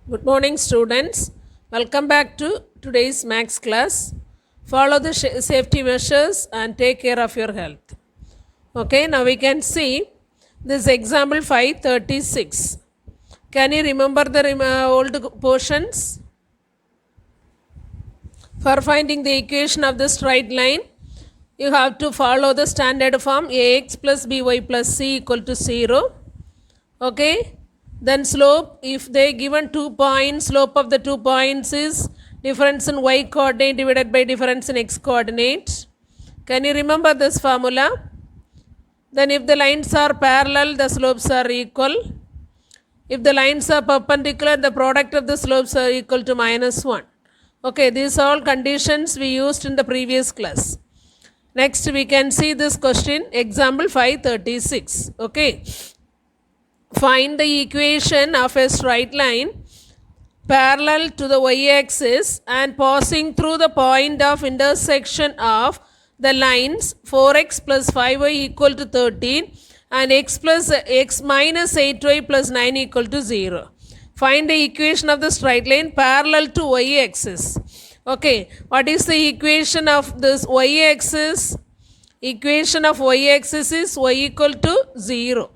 Good morning, students. Welcome back to today's max class. Follow the safety measures and take care of your health. Okay, now we can see this example 536. Can you remember the old portions? For finding the equation of the straight line, you have to follow the standard form ax plus by plus c equal to 0. Okay, then slope, if they given 2 points, slope of the 2 points is difference in y coordinate divided by difference in x coordinate. Can you remember this formula? Then if the lines are parallel, the slopes are equal. If the lines are perpendicular, the product of the slopes are equal to -1. Okay, these are all conditions we used in the previous class. Next we can see this question, example 536. Okay, find the equation of a straight line parallel to the y-axis and passing through the point of intersection of the lines 4x plus 5y equal to 13 and x minus 8y plus 9 equal to 0. Find the equation of the straight line parallel to y-axis. Okay, what is the equation of this y-axis? Equation of y-axis is y equal to 0.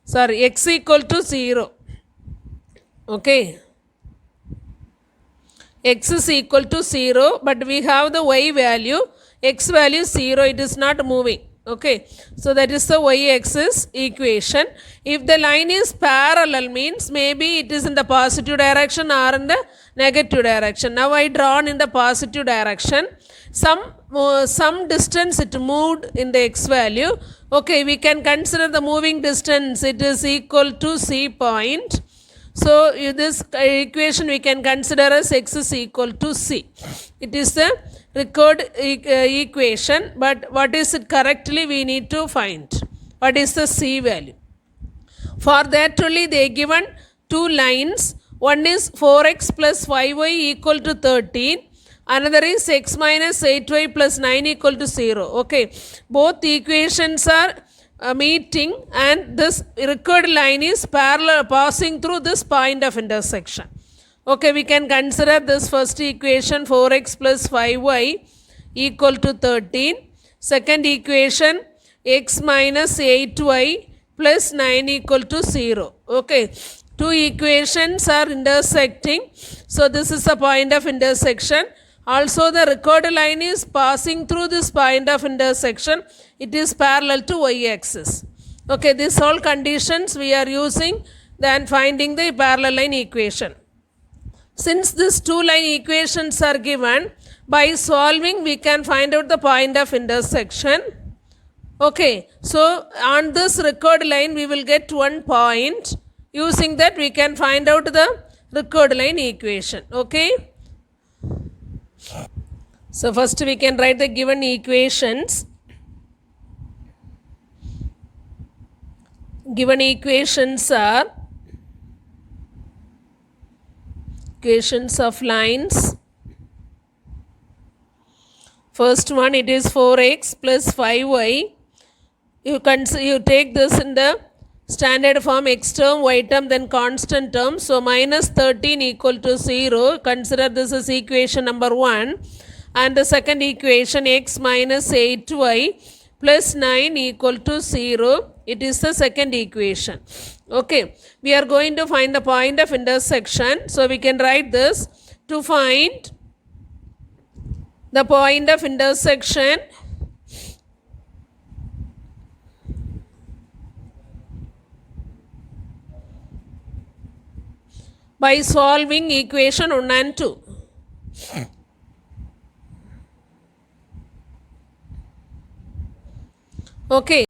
Sorry, x equal to 0. Okay, x is equal to 0, but we have the y value, x value is 0, it is not moving. Okay, so that is the y-axis equation. If the line is parallel, means maybe it is in the positive direction or in the negative direction. Now I drawn in the positive direction. Some distance it moved in the x value. Okay, we can consider the moving distance, it is equal to c point. So this equation we can consider as x is equal to c. It is the required equation, but what is it correctly we need to find. What is the c value? For that only they given two lines. One is 4x plus 5y equal to 13. Another is x minus 8y plus 9 equal to 0. Okay, both equations are meeting and this required line is parallel passing through this point of intersection. Okay, we can consider this first equation 4x plus 5y equal to 13. Second equation x minus 8y plus 9 equal to 0. Okay, two equations are intersecting. So this is the point of intersection. Also the required line is passing through this point of intersection. It is parallel to y-axis. Okay, these all conditions we are using then finding the parallel line equation. Since these two line equations are given, by solving we can find out the point of intersection. Okay, so on this required line we will get one point. Using that we can find out the required line equation. Okay. So first we can write the given equations. Given equations are equations of lines. First one, it is 4x plus 5y. You take this in the standard form, x term, y term, then constant term. So minus 13 equal to 0. Consider this as equation number 1. And the second equation, x minus 8y plus 9 equal to 0. It is the second equation. Okay, we are going to find the point of intersection. So we can write this. To find the point of intersection, by solving equation 1 and 2. Okay,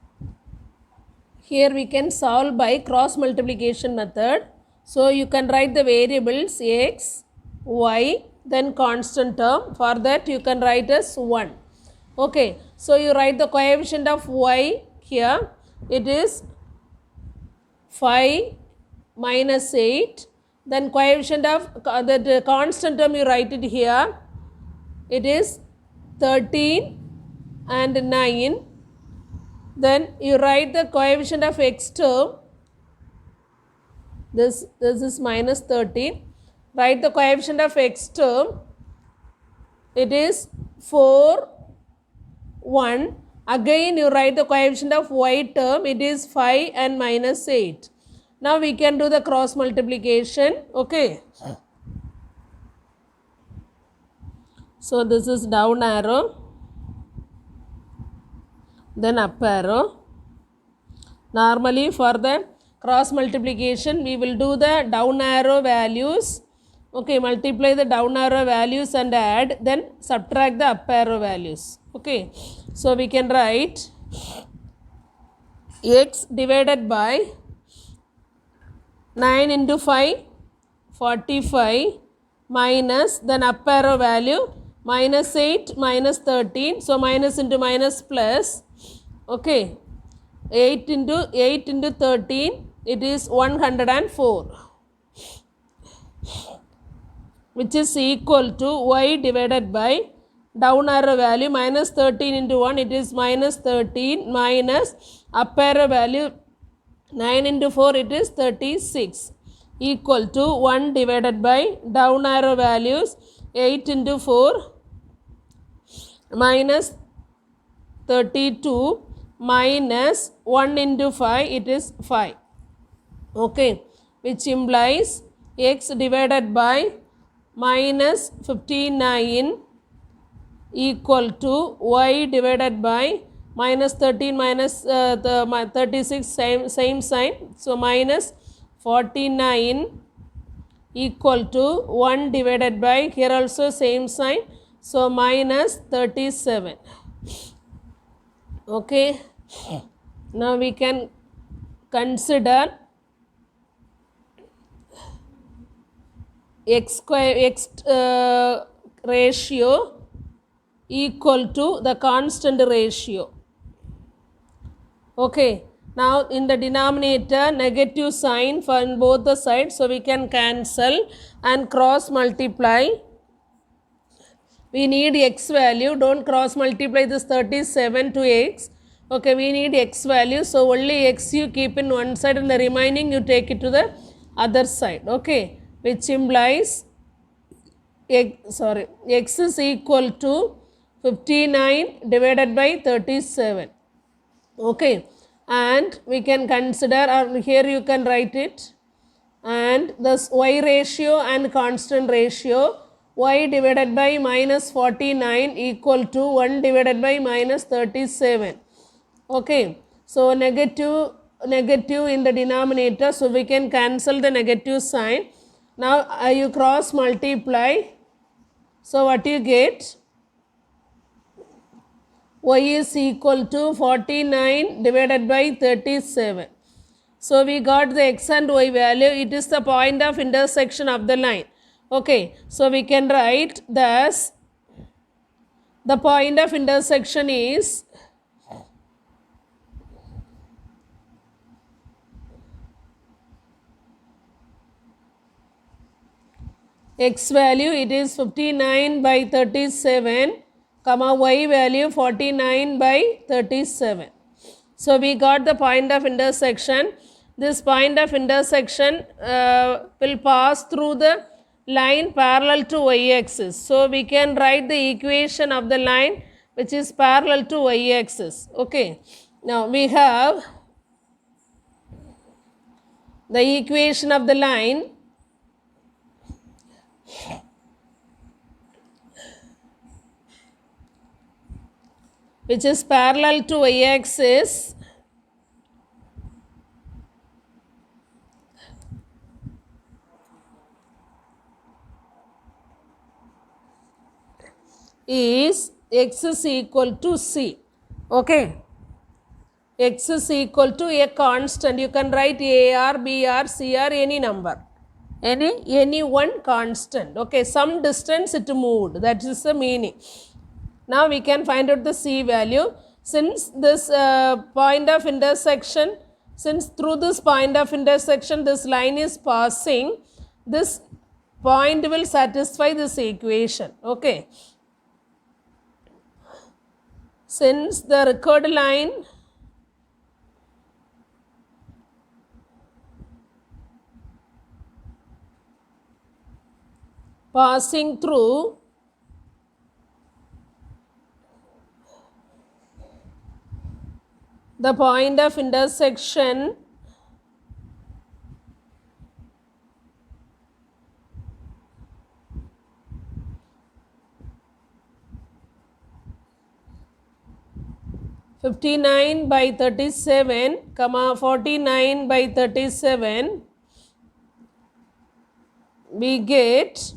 here we can solve by cross multiplication method. So you can write the variables x, y, then constant term. For that you can write as 1. Okay, so you write the coefficient of y here. It is 5 minus 8. Then coefficient of the constant term you write it here. It is 13 and 9. Then you write the coefficient of x term. This is minus 13. write the coefficient of x term, it is 4, 1. Again you write the coefficient of y term, it is 5 and minus 8. Now we can do the cross multiplication. Okay. So this is down arrow, then up arrow. Normally for the cross multiplication we will do the down arrow values. Okay, multiply the down arrow values and add, then subtract the up arrow values. Okay, so we can write x divided by 9 into 5, 45, minus, then up arrow value, minus 8, minus 13. So minus into minus plus. Okay, 8 into 13, it is 104, which is equal to y divided by down arrow value minus 13 into 1, it is minus 13, minus up arrow value 9 into 4, it is 36, equal to 1 divided by down arrow values 8 into 4 minus 32 minus 1 into 5, it is 5. Okay, which implies x divided by minus 59 equal to y divided by minus 13 minus 36, same sign. So minus 49 equal to 1 divided by, here also same sign. So minus 37. Okay, now we can consider x ratio equal to the constant ratio. Okay, now in the denominator negative sign for both the sides, so we can cancel and cross multiply. We need x value, don't cross multiply this 37 to x. Okay, we need x value, so only x you keep in one side and the remaining you take it to the other side. Okay, which implies x is equal to 59 divided by 37. Okay, and we can consider, or here you can write it, and this y ratio and constant ratio, y divided by minus 49 equal to 1 divided by minus 37. Okay, so negative in the denominator, so we can cancel the negative sign. Now you cross multiply, so what you get, y is equal to 49 divided by 37. So we got the x and y value, it is the point of intersection of the line. Okay, so we can write thus, the point of intersection is x value, it is 59 by 37, comma y value 49 by 37. So we got the point of intersection. This point of intersection will pass through the line parallel to y-axis. So we can write the equation of the line which is parallel to y-axis. Okay, now we have the equation of the line which is parallel to y-axis is x is equal to c. Okay, x is equal to a constant, you can write a r, b r, c r, any number, any one constant. Okay, some distance it moved, that is the meaning. Now we can find out the c value. Since this point of intersection, since through this point of intersection this line is passing, this point will satisfy this equation. Okay, since the record line passing through the point of intersection (59/37, 49/37), we get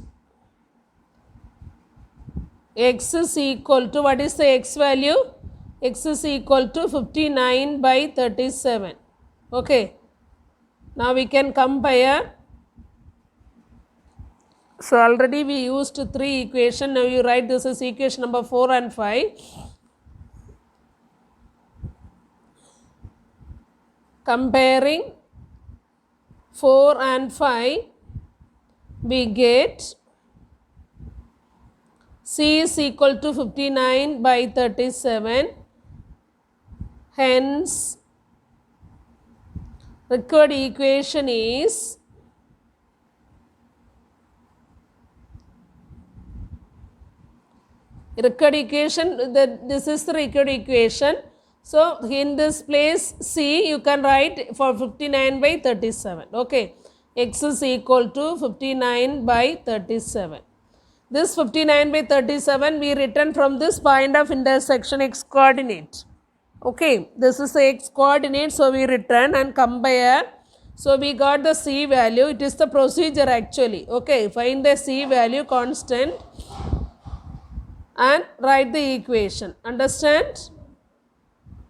x is equal to, what is the x value? X is equal to 59/37. Okay. Now we can compare. So already we used 3 equation. Now you write this is equation number 4 and 5. Comparing 4 and 5, we get C is equal to 59/37. Hence, required equation is this is the required equation. So in this place C you can write for 59/37. Okay, x is equal to 59/37. This 59/37 we written from this point of intersection x coordinate. Okay, this is the x coordinate, so we return and compare. So we got the C value. It is the procedure actually. Okay, find the C value constant and write the equation. Understand?